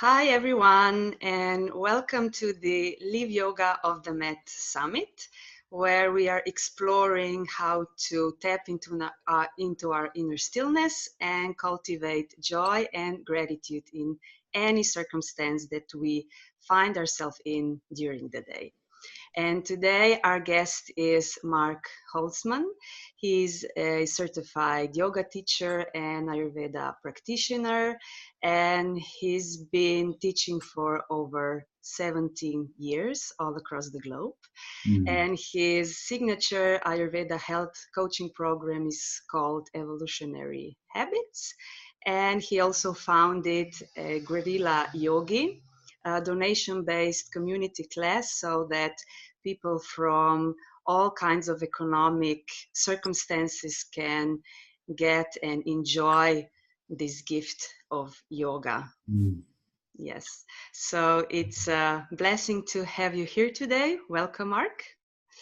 Hi, everyone, and welcome to the Live Yoga of the Mat Summit, where we are exploring how to tap into our inner stillness and cultivate joy and gratitude in any circumstance that we find ourselves in during the day. And today our guest is Marc Holzman. He's a certified yoga teacher and Ayurveda practitioner, and he's been teaching for over 17 years all across the globe. And his signature Ayurveda health coaching program is called Evolutionary Habits. And he also founded Guerrilla Yogi, a donation-based community class so that people from all kinds of economic circumstances can get and enjoy this gift of yoga. Yes. So it's a blessing to have you here today. Welcome, Marc.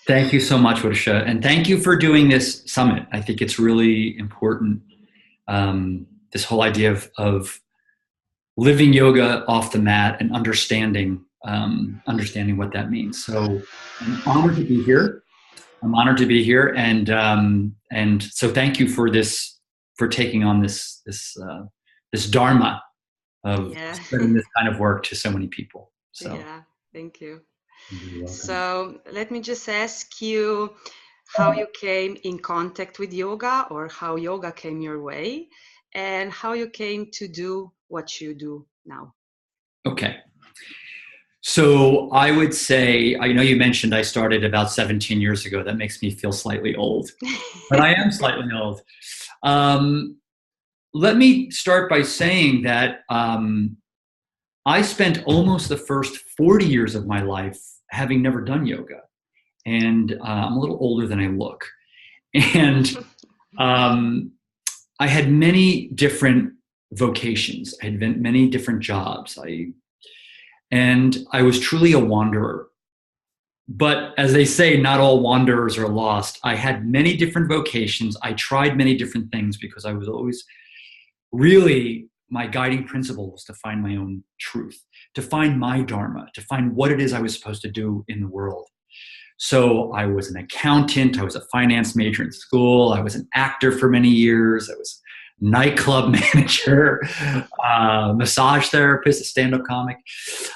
Thank you so much, Warsha, and thank you for doing this summit. I think it's really important, this whole idea of living yoga off the mat and understanding what that means. So I'm honored to be here. And so thank you for taking on this dharma of spreading this kind of work to so many people. So yeah, thank you. So let me just ask you how you came in contact with yoga, or how yoga came your way, and how you came to do what you do now. Okay. So I would say, I know you mentioned I started about 17 years ago. That makes me feel slightly old, but I am slightly old. Let me start by saying that I spent almost the first 40 years of my life having never done yoga. And I'm a little older than I look. And I had many different vocations. I had many different jobs. And I was truly a wanderer. But as they say, not all wanderers are lost. I had many different vocations. I tried many different things because I was always really, my guiding principle was to find my own truth, to find my dharma, to find what it is I was supposed to do in the world. So I was an accountant. I was a finance major in school. I was an actor for many years. I was a nightclub manager, massage therapist, a stand-up comic.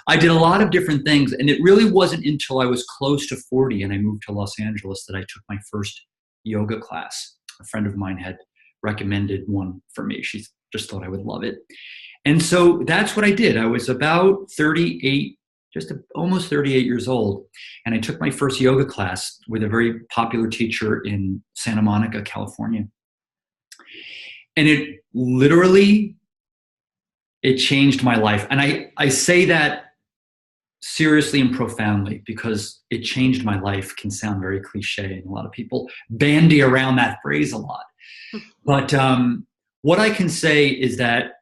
I did a lot of different things. And it really wasn't until I was close to 40 and I moved to Los Angeles that I took my first yoga class. A friend of mine had recommended one for me. She just thought I would love it. And so that's what I did. I was about 38, almost 38 years old. And I took my first yoga class with a very popular teacher in Santa Monica, California. And it literally, it changed my life. And I say that seriously and profoundly because it changed my life can sound very cliche. And a lot of people bandy around that phrase a lot. But what I can say is that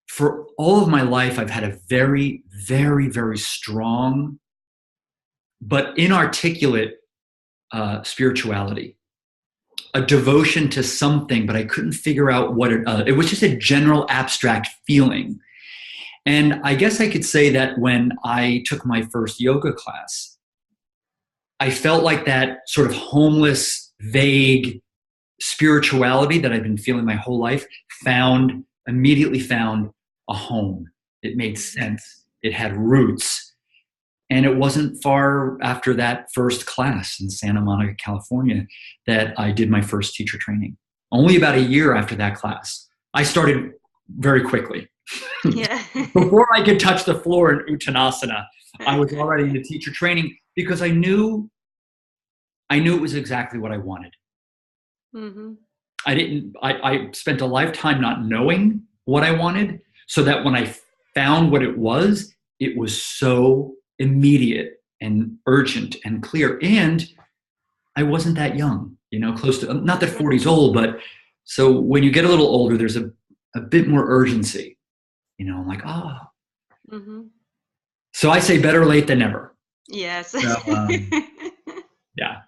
for all of my life, I've had a very, very, very strong but inarticulate spirituality, a devotion to something, but I couldn't figure out what it was. Just a general abstract feeling. And I guess I could say that when I took my first yoga class, I felt like that sort of homeless, vague spirituality that I've been feeling my whole life immediately found a home. It made sense. It had roots. And it wasn't far after that first class in Santa Monica, California, that I did my first teacher training. Only about a year after that class. I started very quickly. Yeah. Before I could touch the floor in Uttanasana, I was already in the teacher training because I knew it was exactly what I wanted. Mm-hmm. I spent a lifetime not knowing what I wanted, so that when I found what it was so immediate and urgent and clear. And I wasn't that young, close to, not that 40 is old, but so when you get a little older, there's a bit more urgency, I'm like, Mm-hmm. So I say better late than never. Yes. So, yeah.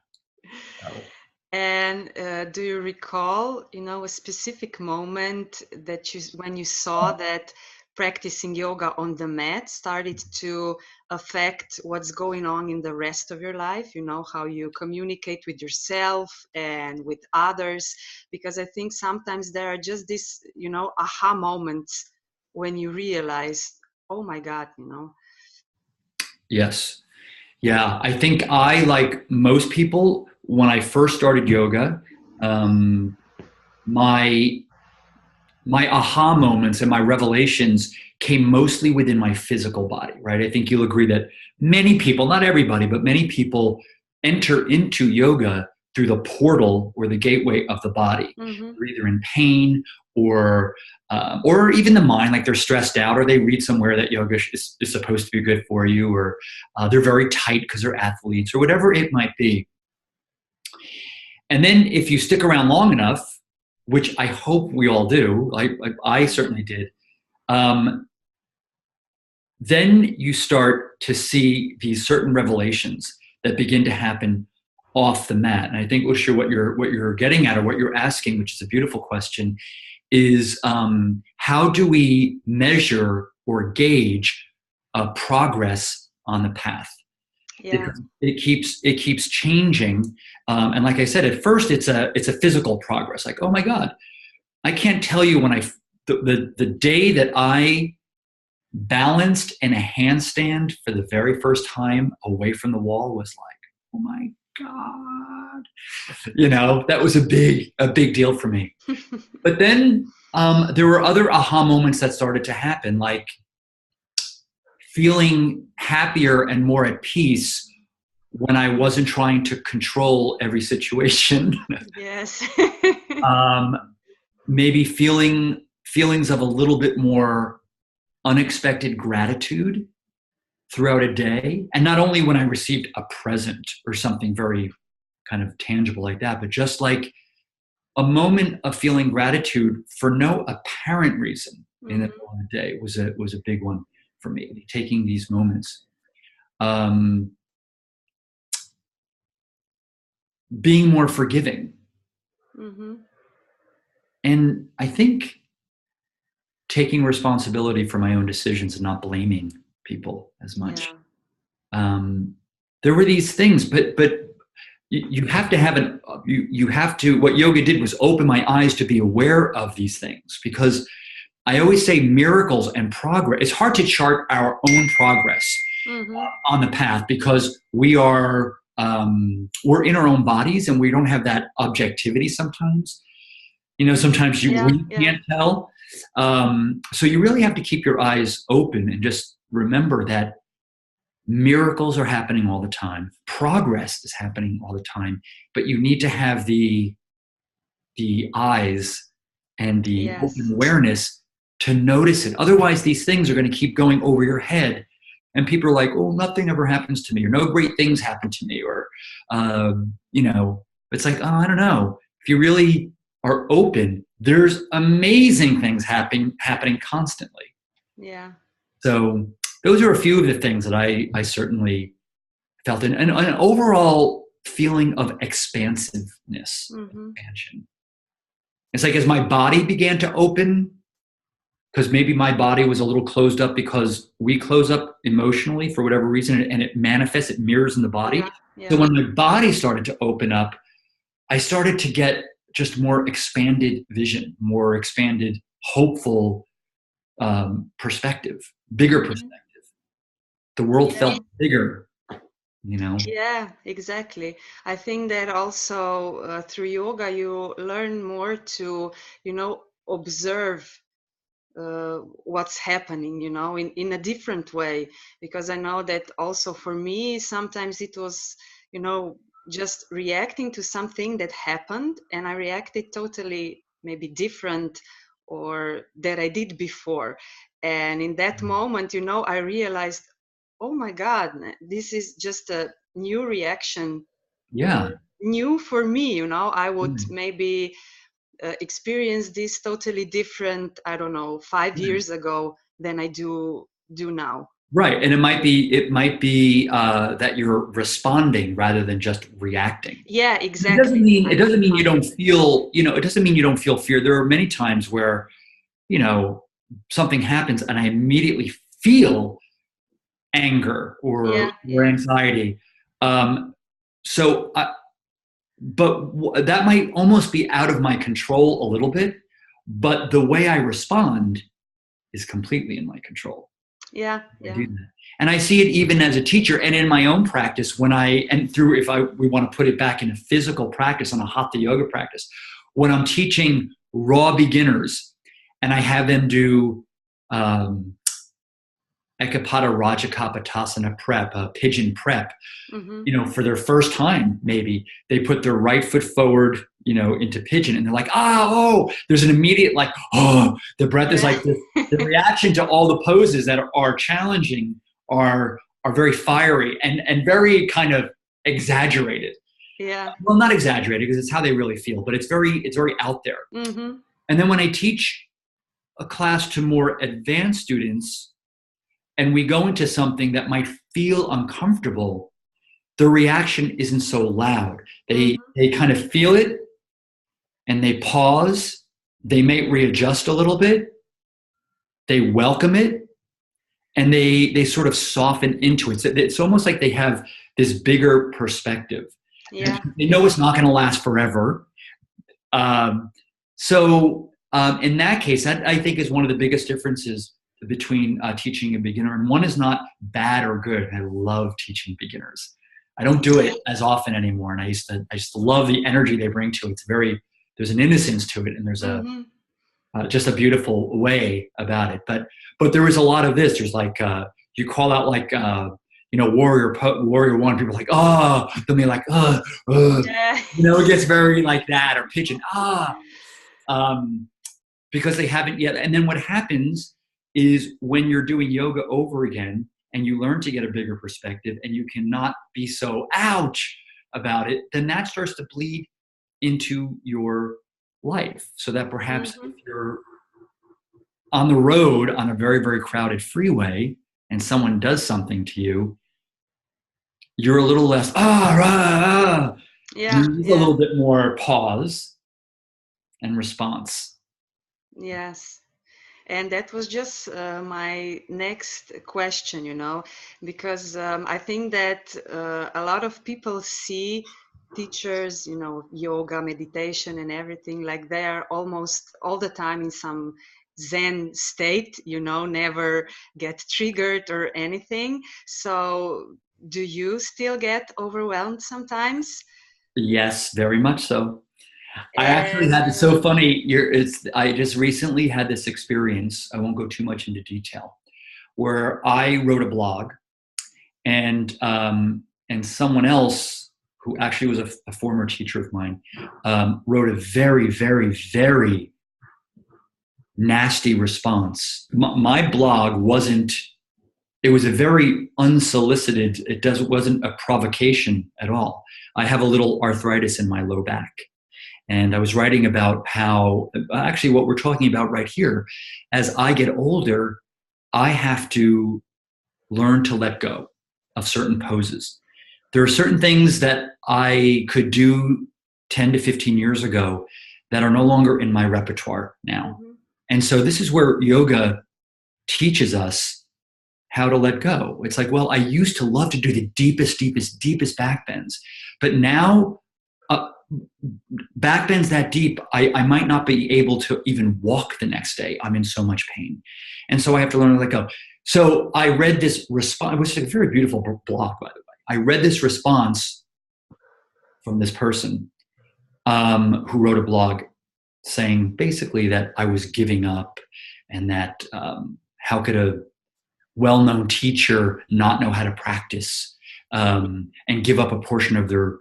And do you recall, a specific moment that when you saw that practicing yoga on the mat started to affect what's going on in the rest of your life, you know, how you communicate with yourself and with others. Because I think sometimes there are just these, you know, aha moments when you realize, oh my God, you know. Yes. Yeah. I think I, like most people, when I first started yoga, um, my my aha moments and my revelations came mostly within my physical body, right? I think you'll agree that many people, not everybody, but many people enter into yoga through the portal or the gateway of the body. Mm-hmm. They're either in pain or even the mind, like they're stressed out, or they read somewhere that yoga is supposed to be good for you, or they're very tight because they're athletes, or whatever it might be. And then if you stick around long enough, which I hope we all do, like I certainly did, um, then you start to see these certain revelations that begin to happen off the mat. And I think, Usha, what you're getting at, or what you're asking, which is a beautiful question, is how do we measure or gauge progress on the path? Yeah. Because it keeps changing, and like I said, at first it's a physical progress. Like, oh my God, I can't tell you when the day that I balanced in a handstand for the very first time away from the wall was like, oh my God, you know, that was a big deal for me. But then there were other aha moments that started to happen, like feeling happier and more at peace when I wasn't trying to control every situation. Yes. Maybe feelings of a little bit more unexpected gratitude throughout a day. And not only when I received a present or something very kind of tangible like that, but just like a moment of feeling gratitude for no apparent reason in the middle of the day was a big one for me, taking these moments. Being more forgiving. Mm-hmm. And I think taking responsibility for my own decisions and not blaming people as much. Yeah. There were these things, but you have to have you have to, what yoga did was open my eyes to be aware of these things, because I always say miracles and progress, it's hard to chart our own progress on the path, because we're in our own bodies and we don't have that objectivity sometimes. You know, sometimes we can't tell. So you really have to keep your eyes open and just remember that miracles are happening all the time. Progress is happening all the time, but you need to have the eyes and the open awareness to notice it. Otherwise, these things are going to keep going over your head, and people are like, "Oh, nothing ever happens to me," or "No great things happen to me," or you know, it's like, "Oh, I don't know." If you really are open, there's amazing things happening constantly. Yeah. So those are a few of the things that I certainly felt, and an overall feeling of expansiveness, expansion. It's like as my body began to open, because maybe my body was a little closed up because we close up emotionally for whatever reason, and it manifests, it mirrors in the body. So when my body started to open up, I started to get just more expanded vision, more expanded, hopeful perspective, bigger perspective. The world felt bigger, you know? Yeah, exactly. I think that also through yoga, you learn more to, you know, observe what's happening, you know, in a different way. Because I know that also for me, sometimes it was, you know, just reacting to something that happened, and I reacted totally maybe different or that I did before. And in that moment, you know, I realized, oh my God, this is just a new reaction. Yeah. New for me, you know, I would maybe experience this totally different, I don't know, 5 years ago than I do now. Right. And it might be that you're responding rather than just reacting. Yeah, It doesn't exactly. mean you don't feel, you know, it doesn't mean you don't feel fear. There are many times where, you know, something happens and I immediately feel anger Yeah, or yeah, anxiety. Um, so, but that might almost be out of my control a little bit, but the way I respond is completely in my control. yeah, I yeah. do that. And I see it even as a teacher and in my own practice when and through, we want to put it back into physical practice on a hatha yoga practice, when I'm teaching raw beginners and I have them do um, Ekapada Rajakapatasana prep, pigeon prep, Mm-hmm. you know, for their first time, maybe they put their right foot forward, you know, into pigeon and they're like, oh, there's an immediate like, oh, the breath is Yeah. like this. The reaction to all the poses that are challenging are very fiery and very kind of exaggerated. Yeah. Well, not exaggerated because it's how they really feel, but it's very out there. Mm-hmm. And then when I teach a class to more advanced students and we go into something that might feel uncomfortable, the reaction isn't so loud. Mm-hmm. They kind of feel it and they pause. They may readjust a little bit. They welcome it and they sort of soften into it. So it's almost like they have this bigger perspective. And Yeah. they know Yeah. it's not going to last forever. So in that case, that I think is one of the biggest differences between teaching a beginner. And one is not bad or good. I love teaching beginners. I don't do it as often anymore. And I used to love the energy they bring to it. There's an innocence to it, and there's Mm-hmm. just a beautiful way about it. But there is a lot of this. There's like you call out like warrior one. People are like then they like Yeah. it gets very like that, or pigeon um, because they haven't yet. And then what happens is when you're doing yoga over again and you learn to get a bigger perspective and you cannot be so ouch about it, then that starts to bleed into your life. So that perhaps Mm-hmm. if you're on the road on a very, very crowded freeway and someone does something to you, you're a little less, Yeah. and a Yeah. little bit more pause and response. Yes. And that was just my next question, because I think that a lot of people see teachers, yoga, meditation, and everything like they are almost all the time in some Zen state, never get triggered or anything. So, do you still get overwhelmed sometimes? Yes, very much so. I actually And had it's so funny. I just recently had this experience. I won't go too much into detail, where I wrote a blog, and someone else who actually was a former teacher of mine wrote a very, very, very nasty response. My blog wasn't. It was a very unsolicited. Wasn't a provocation at all. I have a little arthritis in my low back. And I was writing about how, actually, what we're talking about right here, as I get older, I have to learn to let go of certain poses. There are certain things that I could do 10 to 15 years ago that are no longer in my repertoire now. Mhm. And so this is where yoga teaches us how to let go. It's like, well, I used to love to do the deepest, deepest, deepest back bends, but now uh, back bends that deep, I might not be able to even walk the next day. I'm in so much pain. And so I have to learn to let go. So I read this response, which is a very beautiful blog, by the way. I read this response from this person who wrote a blog saying basically that I was giving up and that how could a well-known teacher not know how to practice and give up a portion of their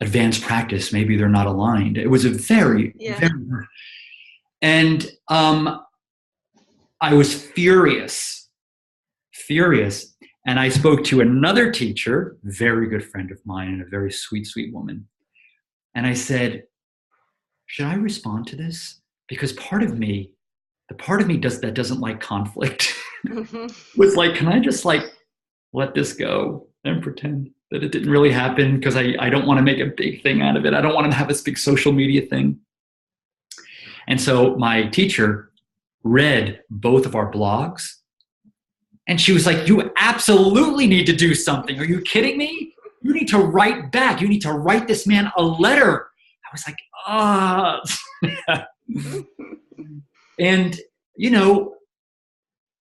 advanced practice. Maybe they're not aligned. It was a very, Yeah. very, and I was furious, furious. And I spoke to another teacher, very good friend of mine, and a very sweet, sweet woman. And I said, should I respond to this? Because the part of me doesn't like conflict Mhm. was like, can I just like let this go and pretend that it didn't really happen? Because I don't want to make a big thing out of it. I don't want to have this big social media thing. And so my teacher read both of our blogs. And she was like, you absolutely need to do something. Are you kidding me? You need to write back. You need to write this man a letter. I was like, ah. And, you know,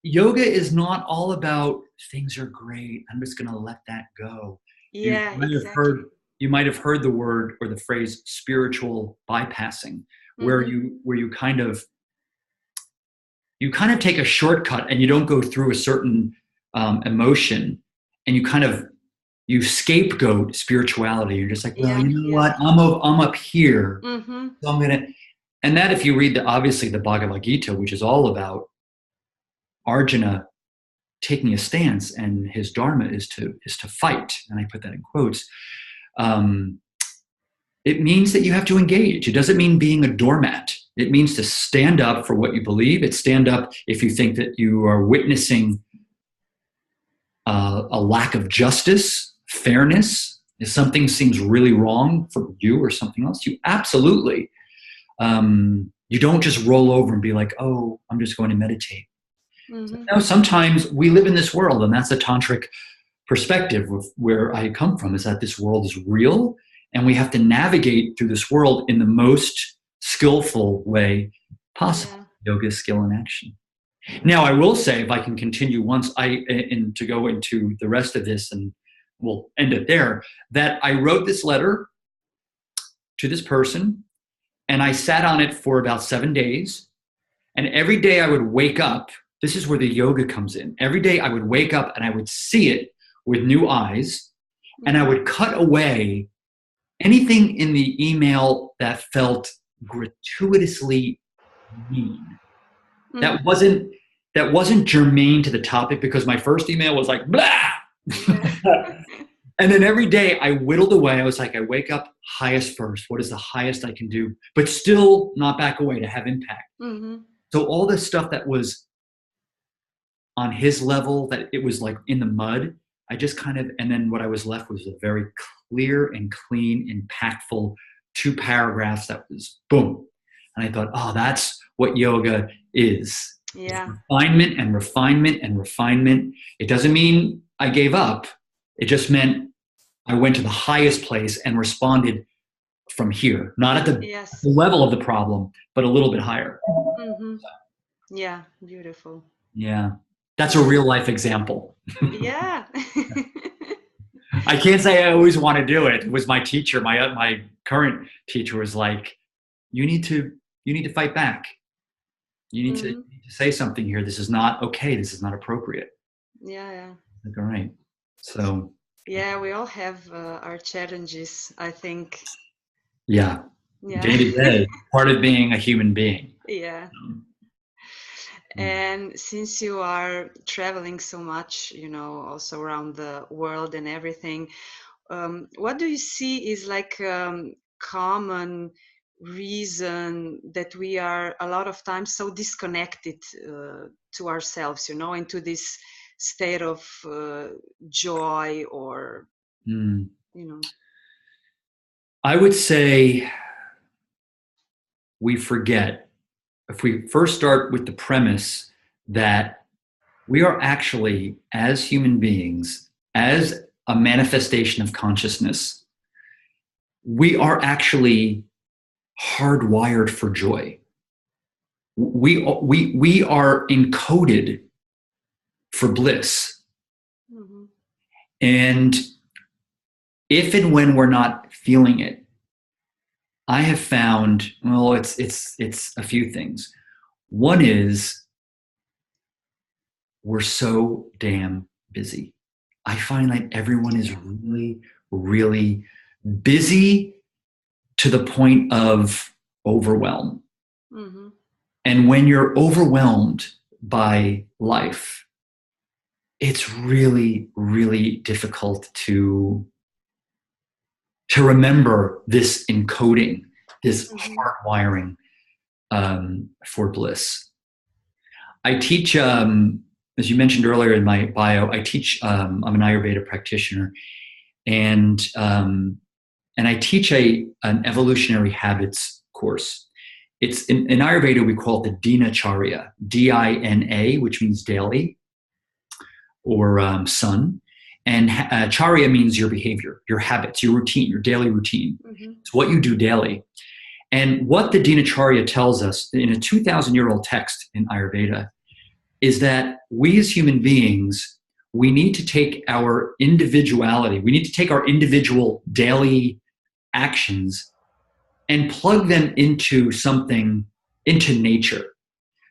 yoga is not all about things are great, I'm just going to let that go. Yeah, exactly. You might have heard the word or the phrase spiritual bypassing, where you kind of take a shortcut and you don't go through a certain emotion, and you scapegoat spirituality. You're just like, well, you know what? I'm up here, so I'm gonna. And that, if you read obviously the Bhagavad Gita, which is all about Arjuna taking a stance, and his dharma is to fight, and I put that in quotes. It means that you have to engage. It doesn't mean being a doormat. It means to stand up for what you believe. It's stand up if you think that you are witnessing a lack of justice, fairness. If something seems really wrong for you or something else, you absolutely, you don't just roll over and be like, oh, I'm just going to meditate. No, sometimes we live in this world, and that's a tantric perspective of where I come from, is that this world is real, and we have to navigate through this world in the most skillful way possible. Yeah. Yoga is skill in action. Now, I will say, if I can continue to go into the rest of this, and we'll end it there, that I wrote this letter to this person, and I sat on it for about 7 days, and every day I would wake up. This is where the yoga comes in. Every day I would wake up and I would see it with new eyes, and I would cut away anything in the email that felt gratuitously mean. That wasn't germane to the topic, because my first email was like, blah! And then every day I whittled away. I was like, I wake up highest first. What is the highest I can do? But still not back away, to have impact. So all this stuff that was on his level, that it was like in the mud, I just and then what I was left was a very clear and clean, impactful 2 paragraphs that was boom. And I thought, oh, that's what yoga is. Yeah. It's refinement and refinement and refinement. It doesn't mean I gave up. It just meant I went to the highest place and responded from here, not at the level of the problem, but a little bit higher. Yeah, beautiful. Yeah. That's a real life example. Yeah. I can't say I always want to do it. It was my teacher, my current teacher was like, you need to fight back. You need to say something here. This is not okay. This is not appropriate. Yeah. Like, all right. So. Yeah, we all have our challenges, I think. Yeah. Day to day, part of being a human being. Yeah. And since you are traveling so much, also around the world and everything, what do you see is like common reason that we are a lot of times so disconnected to ourselves, into this state of joy or, I would say we forget. If we first start with the premise that we are actually, as human beings, as a manifestation of consciousness, we are actually hardwired for joy. We are encoded for bliss. And if and when we're not feeling it, I have found, well, it's a few things. One is we're so damn busy. I find that everyone is really, really busy to the point of overwhelm. And when you're overwhelmed by life, it's really, really difficult to remember this encoding, this hardwiring for bliss. I teach, as you mentioned earlier in my bio, I teach, I'm an Ayurveda practitioner, and I teach an evolutionary habits course. It's in Ayurveda, we call it the Dinacharya, Dina, which means daily or sun. And charya means your behavior, your habits, your routine, your daily routine. Mm-hmm. It's what you do daily. And what the Dinacharya tells us in a 2,000-year-old text in Ayurveda is that we as human beings, we need to take our individuality, we need to take our individual daily actions and plug them into something, into nature,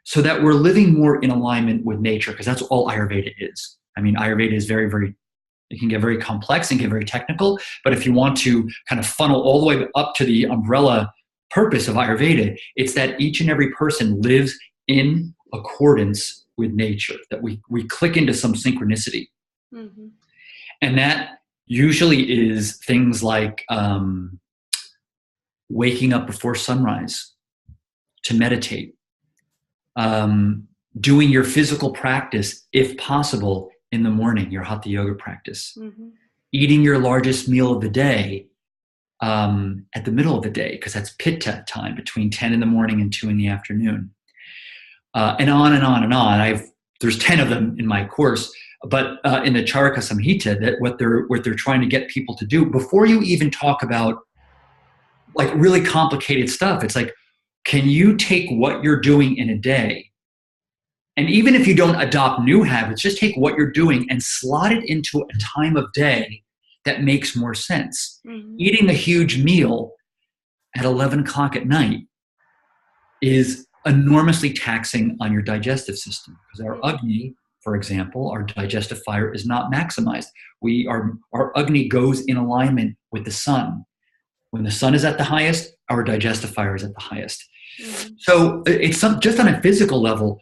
so that we're living more in alignment with nature, because that's all Ayurveda is. I mean, Ayurveda is very, very, it can get very complex and get very technical, but if you want to kind of funnel all the way up to the umbrella purpose of Ayurveda, it's that each and every person lives in accordance with nature, that we click into some synchronicity. Mm-hmm. And that usually is things like waking up before sunrise to meditate, doing your physical practice, if possible, in the morning, your hatha yoga practice, mm-hmm. eating your largest meal of the day at the middle of the day, because that's pitta time, between 10 in the morning and 2 in the afternoon, and on and on and on. There's 10 of them in my course, but in the Charaka Samhita, that what they're trying to get people to do before you even talk about like really complicated stuff. It's like, can you take what you're doing in a day, and even if you don't adopt new habits, just take what you're doing and slot it into a time of day that makes more sense. Mm-hmm. Eating a huge meal at 11 o'clock at night is enormously taxing on your digestive system, because our Agni, for example, our digestive fire is not maximized. Our Agni goes in alignment with the sun. When the sun is at the highest, our digestive fire is at the highest. Mm-hmm. So it's just on a physical level.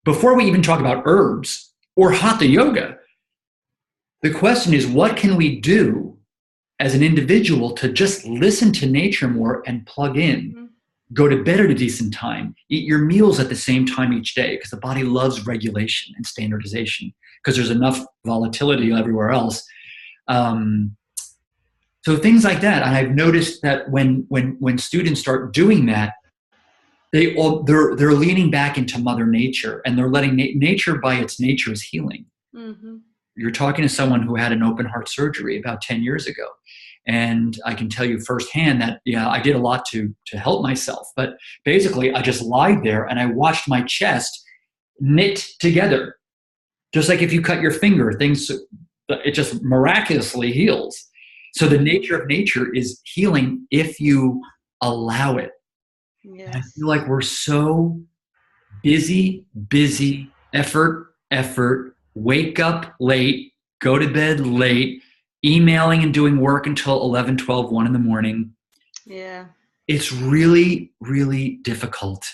Before we even talk about herbs or hatha yoga, the question is, what can we do as an individual to just listen to nature more and plug in? Mm-hmm. Go to bed at a decent time, eat your meals at the same time each day, because the body loves regulation and standardization, because there's enough volatility everywhere else. So things like that. And I've noticed that when students start doing that, they're leaning back into Mother Nature, and they're letting nature by its nature is healing. Mm-hmm. You're talking to someone who had an open heart surgery about 10 years ago. And I can tell you firsthand that, yeah, I did a lot to help myself. But basically, I just lied there and I watched my chest knit together. Just like if you cut your finger, it just miraculously heals. So the nature of nature is healing if you allow it. Yes. And I feel like we're so busy, effort, wake up late, go to bed late, emailing and doing work until 11, 12, 1 in the morning. Yeah. It's really, really difficult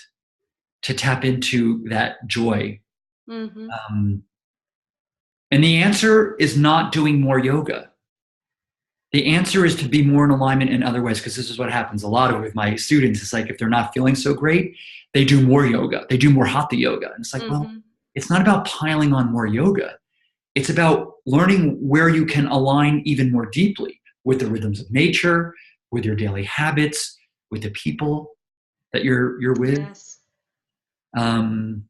to tap into that joy. Mm-hmm. And the answer is not doing more yoga. The answer is to be more in alignment in other ways, because this is what happens a lot with my students. It's like, if they're not feeling so great, they do more yoga. They do more hatha yoga. And it's like, mm-hmm. well, it's not about piling on more yoga. It's about learning where you can align even more deeply with the rhythms of nature, with your daily habits, with the people that you're with. Yes. And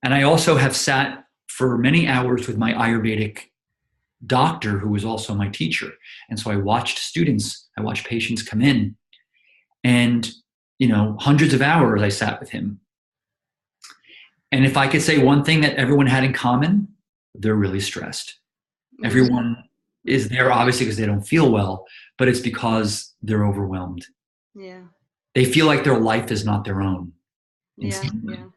I also have sat for many hours with my Ayurvedic doctor, who was also my teacher. And so I watched patients come in, and, hundreds of hours I sat with him. And if I could say one thing that everyone had in common, they're really stressed. Everyone is there obviously because they don't feel well, but it's because they're overwhelmed. Yeah. They feel like their life is not their own. Yeah. And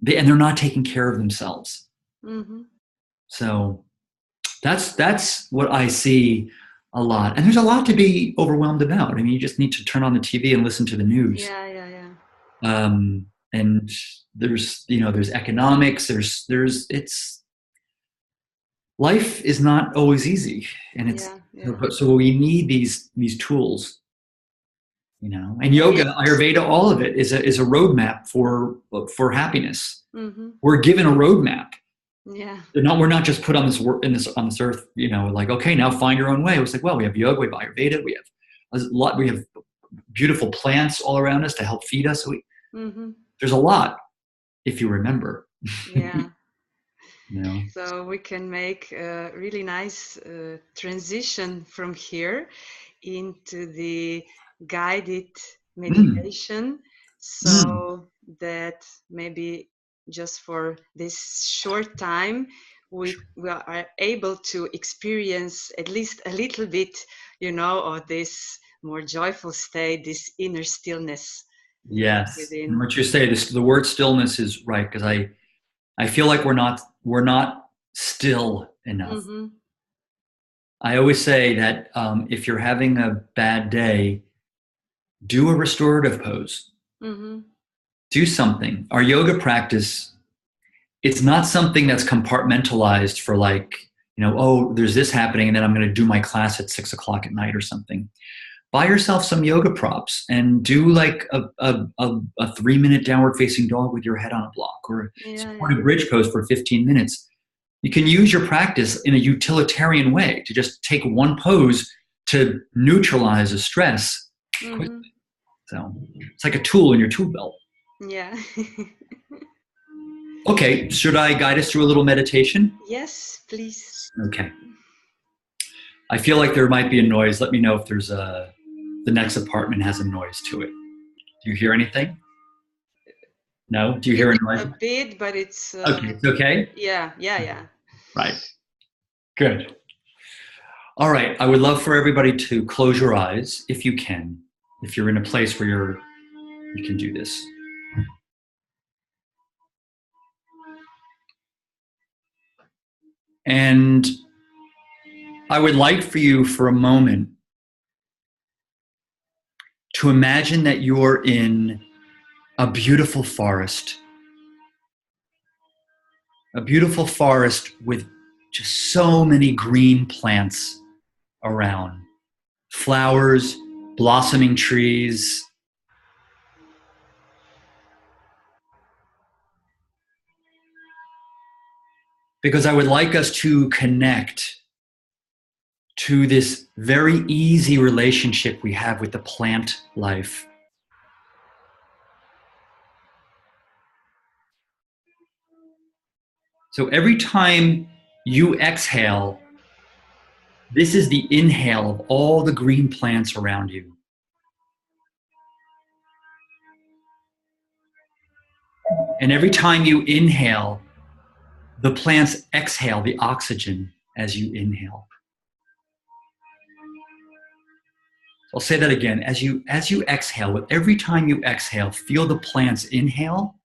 they're not taking care of themselves. Mm-hmm. So that's what I see a lot. And there's a lot to be overwhelmed about. I mean, you just need to turn on the TV and listen to the news. Yeah. And there's economics, life is not always easy, and it's so we need these tools, and yoga, Ayurveda, all of it is a roadmap for happiness. Mm-hmm. We're given a roadmap. Yeah. We're not just put on this earth, like, okay, now find your own way. It's like, well, we have yoga, we have Ayurveda, we have beautiful plants all around us to help feed us. Mm-hmm. There's a lot if you remember. Yeah. You know? So we can make a really nice transition from here into the guided Mm, meditation, mm. so that maybe just for this short time we are able to experience at least a little bit, of this more joyful state, this inner stillness Yes. And within. what you say, the word stillness is right, because I feel like we're not still enough. Mm-hmm, I always say that if you're having a bad day, do a restorative pose. mm-hmm, Do something. Our yoga practice, it's not something that's compartmentalized for like, oh, there's this happening, and then I'm going to do my class at 6 o'clock at night or something. Buy yourself some yoga props and do like a 3-minute downward facing dog with your head on a block, or yeah, yeah. supported bridge pose for 15 minutes. You can use your practice in a utilitarian way to just take one pose to neutralize a stress quickly. Mm-hmm. So it's like a tool in your tool belt. Yeah. Okay, should I guide us through a little meditation? Yes, please. Okay. I feel like there might be a noise. Let me know if the next apartment has a noise to it. Do you hear anything? No? Do you hear a A noise? bit, but it's Okay, it's okay? yeah, yeah, yeah. Right. Good. All right. I would love for everybody to close your eyes if you can. If you're in a place where you can do this. And I would like for you for a moment to imagine that you're in a beautiful forest with just so many green plants around, flowers, blossoming trees. Because I would like us to connect to this very easy relationship we have with the plant life. So every time you exhale, this is the inhale of all the green plants around you. And every time you inhale, the plants exhale the oxygen as you inhale. I'll say that again. As you exhale, with every time you exhale, feel the plants inhale,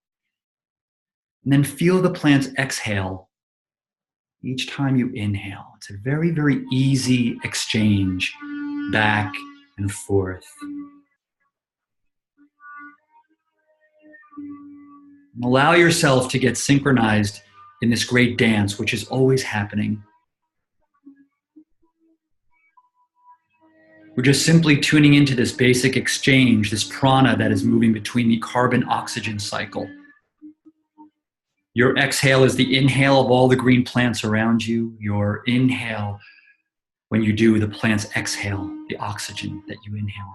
and then feel the plants exhale each time you inhale. It's a very, very easy exchange back and forth. And allow yourself to get synchronized in this great dance, which is always happening. We're just simply tuning into this basic exchange, this prana that is moving between the carbon-oxygen cycle. Your exhale is the inhale of all the green plants around you. Your inhale, when you do, the plants exhale the oxygen that you inhale.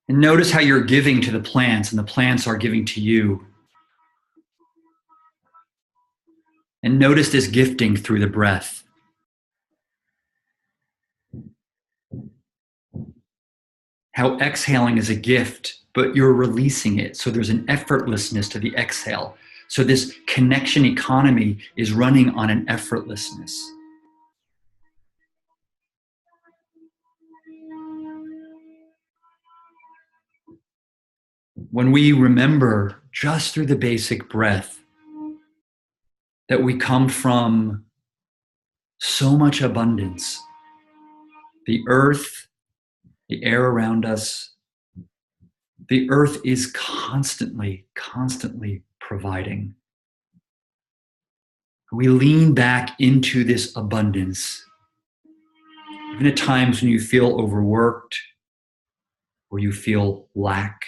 And notice how you're giving to the plants and the plants are giving to you. And notice this gifting through the breath. How exhaling is a gift, but you're releasing it. So there's an effortlessness to the exhale. So this connection economy is running on an effortlessness. When we remember just through the basic breath that we come from so much abundance, the earth, the air around us, the earth is constantly, constantly providing. We lean back into this abundance, even at times when you feel overworked or you feel lack.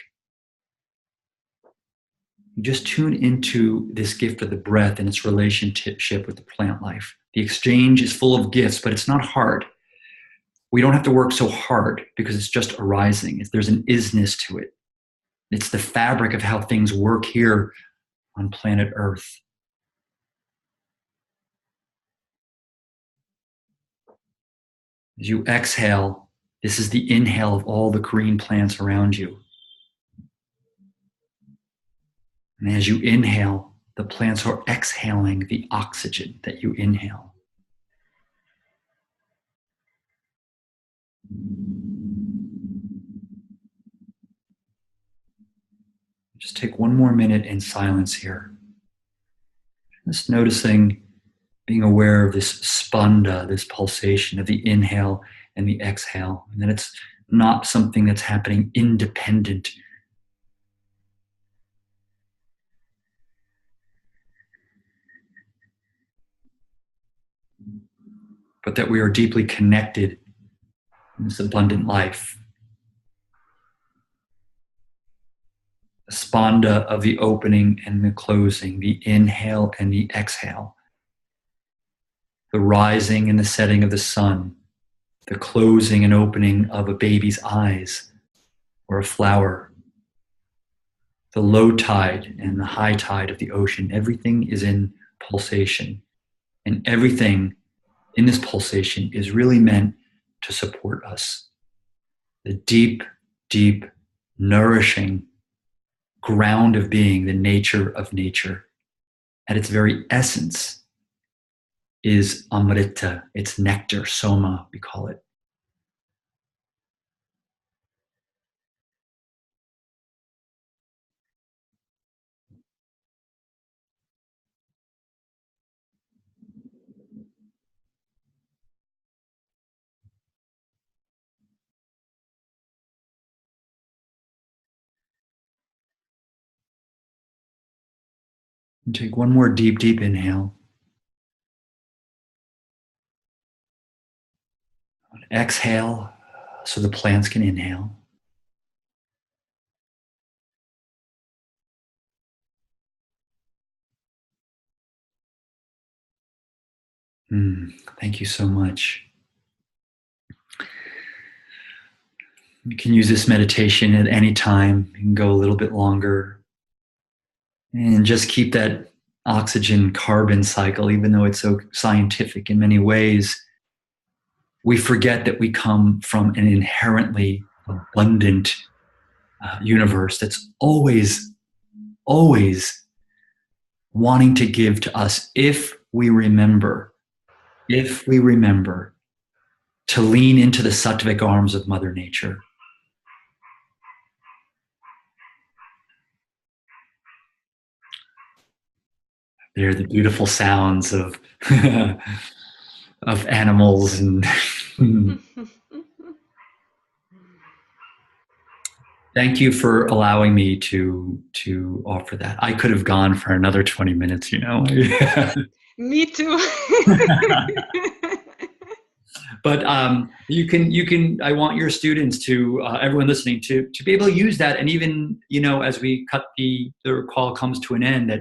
You just tune into this gift of the breath and its relationship with the plant life, The exchange is full of gifts, but it's not hard. We don't have to work so hard because it's just arising. There's an isness to it. It's the fabric of how things work here on planet Earth. As you exhale, this is the inhale of all the green plants around you. And as you inhale, the plants are exhaling the oxygen that you inhale. Just take one more minute in silence here. Just noticing, being aware of this spanda, this pulsation of the inhale and the exhale, and that it's not something that's happening independent. But that we are deeply connected in this abundant life. The spanda of the opening and the closing, the inhale and the exhale, the rising and the setting of the sun, the closing and opening of a baby's eyes or a flower, the low tide and the high tide of the ocean. Everything is in pulsation, and everything in this pulsation is really meant to support us. The deep, deep, nourishing ground of being, the nature of nature, at its very essence, is amrita. It's nectar, soma, we call it. And take one more deep, deep inhale. Exhale so the plants can inhale. Thank you so much. You can use this meditation at any time. You can go a little bit longer. And just keep that oxygen carbon cycle, even though it's so scientific in many ways. We forget that we come from an inherently abundant universe that's always, always wanting to give to us if we remember to lean into the sattvic arms of Mother Nature. They're the beautiful sounds of of animals and thank you for allowing me to offer that. I could have gone for another 20 minutes, you know. Me too. But you can. I want your students to everyone listening to be able to use that, and even as we cut the call comes to an end, that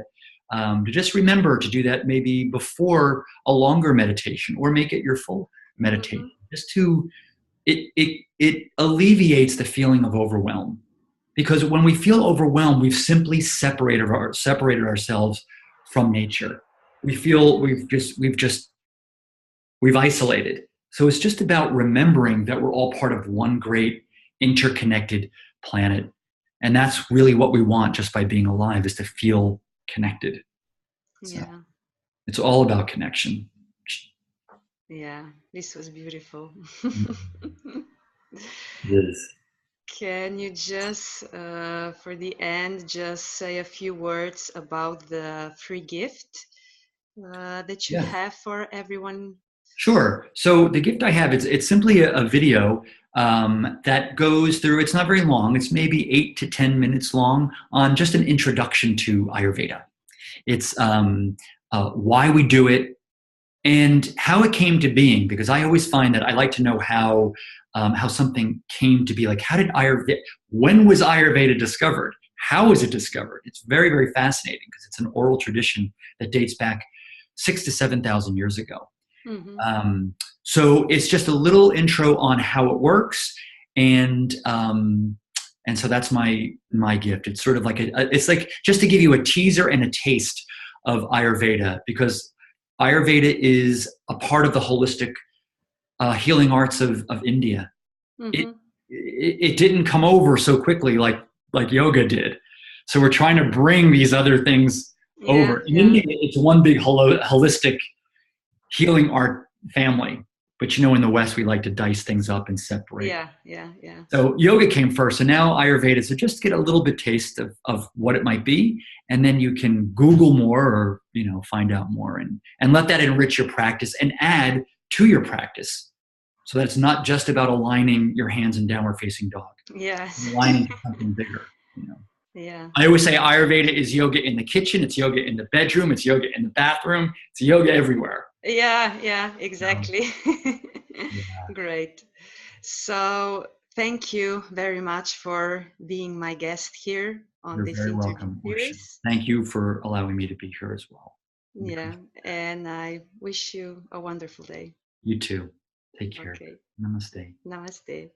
to just remember to do that maybe before a longer meditation, or make it your full meditation. Mm-hmm. Just to it alleviates the feeling of overwhelm, because when we feel overwhelmed, we've simply separated ourselves from nature. We feel we've isolated. So it's just about remembering that we're all part of one great interconnected planet. And that's really what we want just by being alive, is to feel connected. So yeah. It's all about connection. Yeah, this was beautiful. It is. Can you just, for the end, just say a few words about the free gift that you have for everyone? Sure. So the gift I have, it's simply a video that goes through, it's not very long, it's maybe 8 to 10 minutes long, on just an introduction to Ayurveda. It's why we do it and how it came to being, because I always find that I like to know how something came to be. Like, when was Ayurveda discovered? How was it discovered? It's very, very fascinating, because it's an oral tradition that dates back 6,000 to 7,000 years ago. Mm-hmm. So it's just a little intro on how it works, and so that's my gift. It's sort of like it's like just to give you a teaser and a taste of Ayurveda, because Ayurveda is a part of the holistic healing arts of India. It, Mm-hmm. it didn't come over so quickly like yoga did. So we're trying to bring these other things Yeah, over. In yeah, India, it's one big holistic healing art family. But in the West, we like to dice things up and separate. yeah, yeah, yeah. So yoga came first, and now Ayurveda. So just get a little bit taste of what it might be, and then you can Google more or find out more, and let that enrich your practice and add to your practice. So that it's not just about aligning your hands in downward facing dog, Yes. aligning to something bigger. Yeah. I always say Ayurveda is yoga in the kitchen, it's yoga in the bedroom, it's yoga in the bathroom, it's yoga everywhere. Yeah, yeah, So, exactly. yeah, Great. So, thank you very much for being my guest here on you're this very interview welcome, Marsha. series. Thank you for allowing me to be here as well. We Yeah, appreciate and I wish you a wonderful day. it. You too. Take care. Okay. Namaste. Namaste.